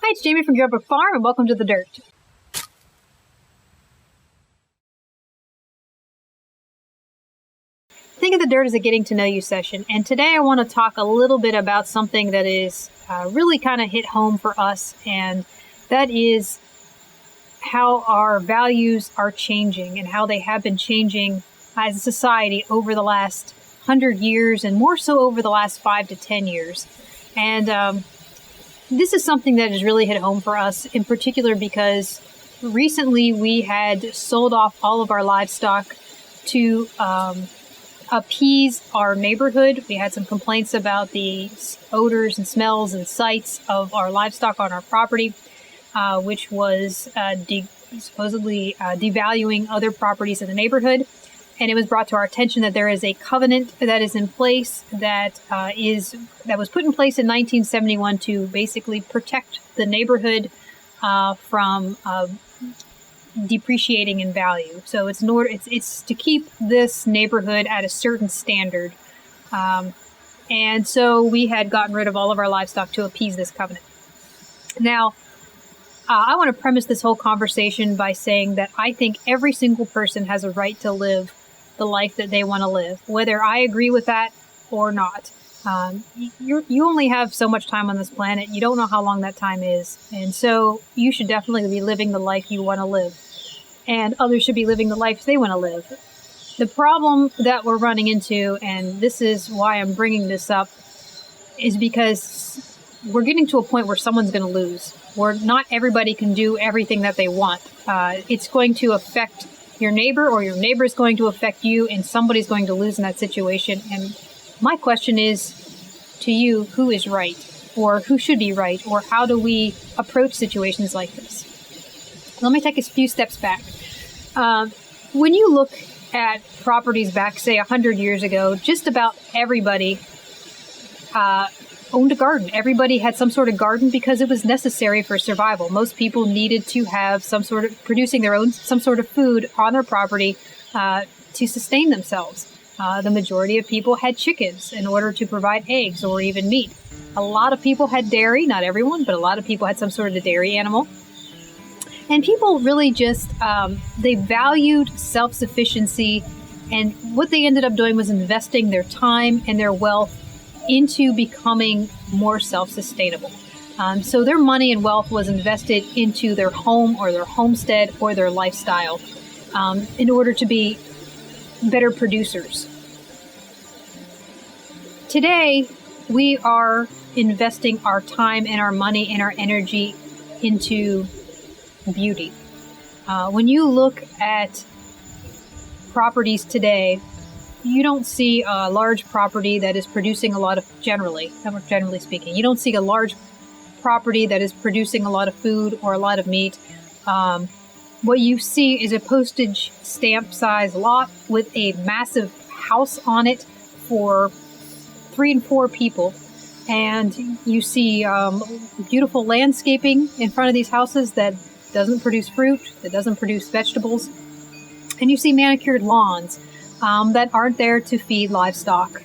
Hi, it's Jamie from Guildbrook Farm, and welcome to The Dirt. Think of The Dirt as a getting to know you session, and today I want to talk a little bit about something that is really kind of hit home for us, and that is how our values are changing and how they have been changing as a society over the last 100 years and more so over the last 5 to 10 years. And this is something that has really hit home for us in particular because recently we had sold off all of our livestock to appease our neighborhood. We had some complaints about the odors and smells and sights of our livestock on our property, which was supposedly devaluing other properties in the neighborhood. And it was brought to our attention that there is a covenant that is in place that was put in place in 1971 to basically protect the neighborhood from depreciating in value. So it's to keep this neighborhood at a certain standard. And so we had gotten rid of all of our livestock to appease this covenant. Now, I want to premise this whole conversation by saying that I think every single person has a right to live the life that they want to live, whether I agree with that or not. You only have so much time on this planet. You don't know how long that time is. And so you should definitely be living the life you want to live. And others should be living the life they want to live. The problem that we're running into, and this is why I'm bringing this up, is because we're getting to a point where someone's going to lose. Where not everybody can do everything that they want. It's going to affect your neighbor, or your neighbor is going to affect you, and somebody's going to lose in that situation. And my question is to you, who is right, or who should be right, or how do we approach situations like this? Let me take a few steps back. When you look at properties back, say, 100 years ago, just about everybody owned a garden. Everybody had some sort of garden because it was necessary for survival. Most people needed to have some sort of producing some sort of food on their property to sustain themselves. The majority of people had chickens in order to provide eggs or even meat. A lot of people had dairy, not everyone, but a lot of people had some sort of dairy animal. And people really just, they valued self-sufficiency, and what they ended up doing was investing their time and their wealth into becoming more self-sustainable. So their money and wealth was invested into their home or their homestead or their lifestyle in order to be better producers. Today, we are investing our time and our money and our energy into beauty. When you look at properties today, you don't see a large property that is producing a lot of, generally speaking, you don't see a large property that is producing a lot of food or a lot of meat. What you see is a postage stamp size lot with a massive house on it for 3 and 4 people. And you see beautiful landscaping in front of these houses that doesn't produce fruit, that doesn't produce vegetables. And you see manicured lawns that aren't there to feed livestock.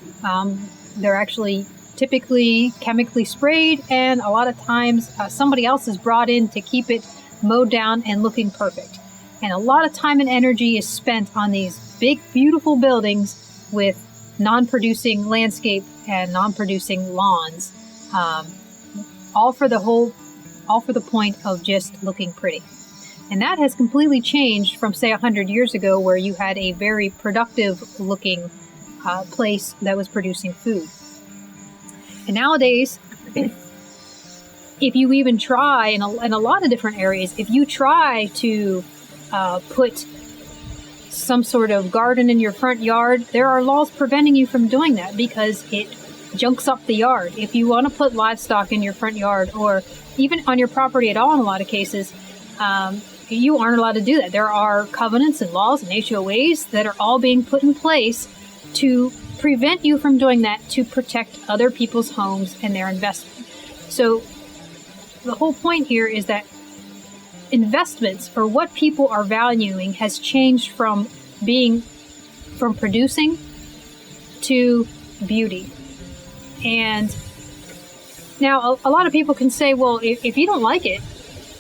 They're actually typically chemically sprayed, and a lot of times somebody else is brought in to keep it mowed down and looking perfect. And a lot of time and energy is spent on these big, beautiful buildings with non-producing landscape and non-producing lawns, all for the point of just looking pretty. And that has completely changed from, say, 100 years ago, where you had a very productive-looking place that was producing food. And nowadays, if you even try, in a lot of different areas, if you try to put some sort of garden in your front yard, there are laws preventing you from doing that because it junks up the yard. If you want to put livestock in your front yard, or even on your property at all in a lot of cases, you aren't allowed to do that. There are covenants and laws and HOAs that are all being put in place to prevent you from doing that, to protect other people's homes and their investment. So the whole point here is that investments, or what people are valuing, has changed from producing to beauty. And Now, a lot of people can say, well, if you don't like it,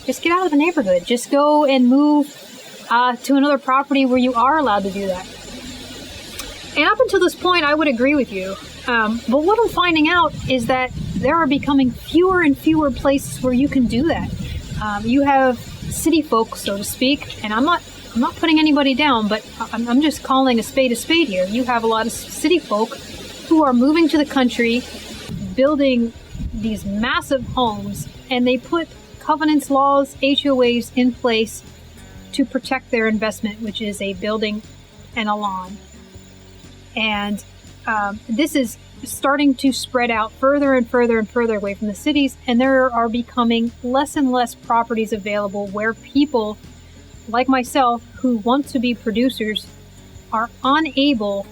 just get out of the neighborhood. Just go and move to another property where you are allowed to do that. And up until this point, I would agree with you. But what I'm finding out is that there are becoming fewer and fewer places where you can do that. You have city folk, so to speak, and I'm not putting anybody down, but I'm just calling a spade here. You have a lot of city folk who are moving to the country, building these massive homes, and they put covenants, laws, HOAs in place to protect their investment, which is a building and a lawn. And this is starting to spread out further and further and further away from the cities, and there are becoming less and less properties available where people like myself who want to be producers are unable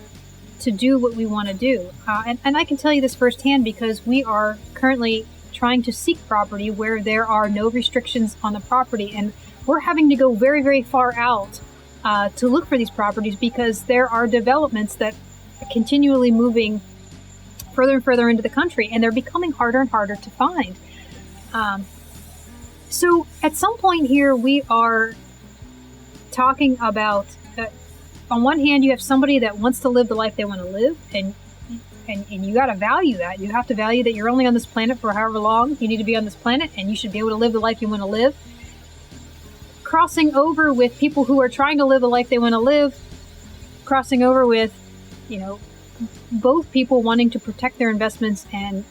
to do what we want to do. And I can tell you this firsthand because we are currently trying to seek property where there are no restrictions on the property, and we're having to go very, very far out to look for these properties because there are developments that are continually moving further and further into the country, and they're becoming harder and harder to find. So at some point here, we are talking about, on one hand, you have somebody that wants to live the life they want to live, and you got to value that. You have to value that you're only on this planet for however long you need to be on this planet, and you should be able to live the life you want to live. Crossing over with people who are trying to live the life they want to live, crossing over with, both people wanting to protect their investments and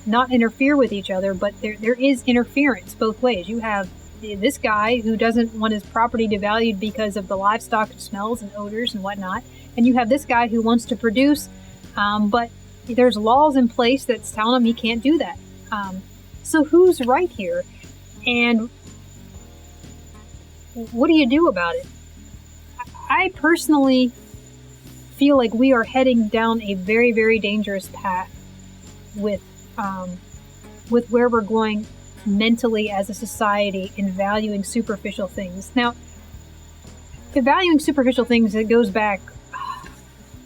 not interfere with each other, but there is interference both ways. You have this guy who doesn't want his property devalued because of the livestock smells and odors and whatnot, and you have this guy who wants to produce, but there's laws in place that's telling him he can't do that. So who's right here? And what do you do about it? I personally feel like we are heading down a very, very dangerous path with where we're going mentally as a society in valuing superficial things. Now, the valuing superficial things, it goes back,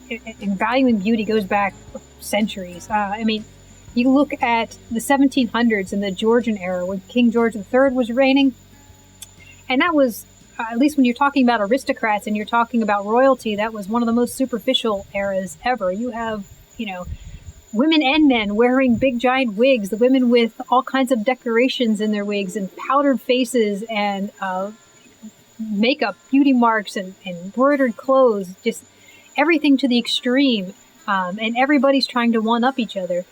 and valuing beauty goes back centuries. You look at the 1700s and the Georgian era when King George III was reigning, and that was, at least when you're talking about aristocrats and you're talking about royalty, that was one of the most superficial eras ever. You have, women and men wearing big giant wigs, the women with all kinds of decorations in their wigs and powdered faces and makeup, beauty marks and embroidered clothes, just everything to the extreme. And everybody's trying to one-up each other.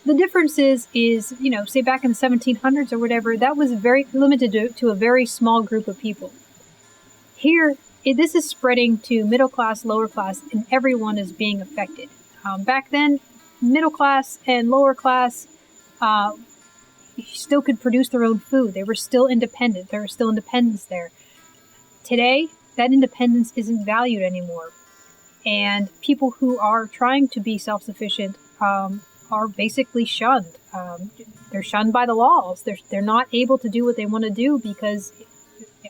The difference is, say back in the 1700s or whatever, that was very limited to a very small group of people. Here, this is spreading to middle class, lower class, and everyone is being affected. Back then, middle class and lower class still could produce their own food. They were still independent. There was still independence there. Today, that independence isn't valued anymore. And people who are trying to be self-sufficient are basically shunned. They're shunned by the laws. They're not able to do what they want to do because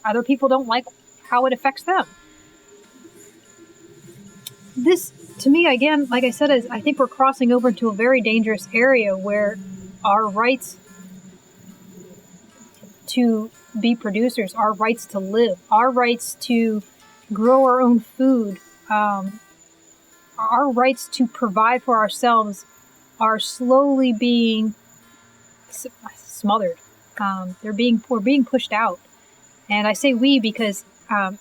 other people don't like how it affects them. This, to me, again, like I said, I think we're crossing over into a very dangerous area where our rights to be producers, our rights to live, our rights to grow our own food, our rights to provide for ourselves are slowly being smothered. We're being pushed out. And I say we because, I'm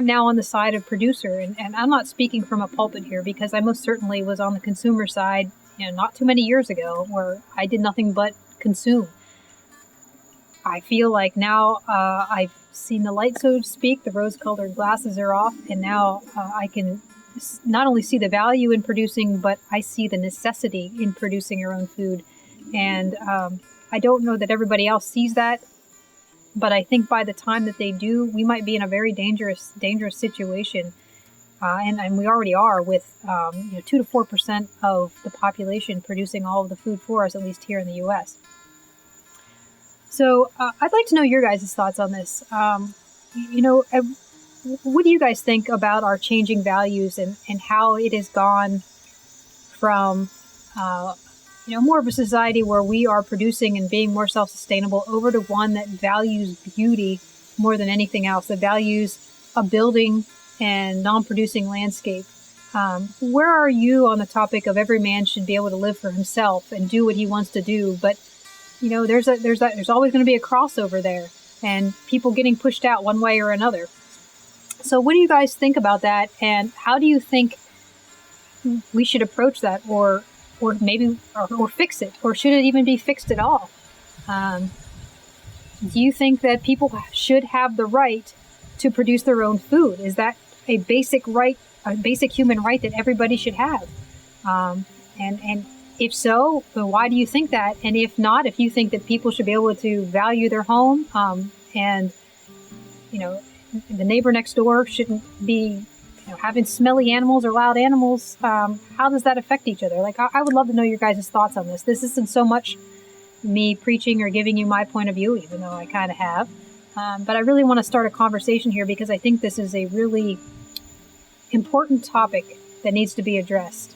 now on the side of producer, and I'm not speaking from a pulpit here because I most certainly was on the consumer side, not too many years ago where I did nothing but consume. I feel like now I've seen the light, so to speak. The rose-colored glasses are off, and now I can not only see the value in producing, but I see the necessity in producing your own food. And I don't know that everybody else sees that, but I think by the time that they do, we might be in a very dangerous situation. And we already are with 2 to 4% of the population producing all of the food for us, at least here in the U.S. So I'd like to know your guys' thoughts on this. What do you guys think about our changing values and how it has gone from more of a society where we are producing and being more self-sustainable over to one that values beauty more than anything else, that values a building and non-producing landscape. Where are you on the topic of every man should be able to live for himself and do what he wants to do? But there's always going to be a crossover there, and people getting pushed out one way or another. So what do you guys think about that, and how do you think we should approach that, or maybe fix it, or should it even be fixed at all? Do you think that people should have the right to produce their own food? Is that a basic right, a basic human right that everybody should have? And if so, then why do you think that? And if not, if you think that people should be able to value their home, and the neighbor next door shouldn't be having smelly animals or loud animals, how does that affect each other? Like, I would love to know your guys' thoughts on this. This isn't so much me preaching or giving you my point of view, even though I kind of have. But I really want to start a conversation here because I think this is a really important topic that needs to be addressed.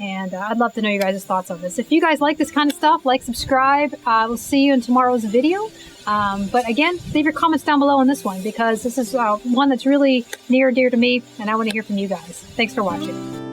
And I'd love to know your guys' thoughts on this. If you guys like this kind of stuff, like, subscribe. We'll see you in tomorrow's video. But again, leave your comments down below on this one because this is one that's really near and dear to me, and I want to hear from you guys. Thanks for watching.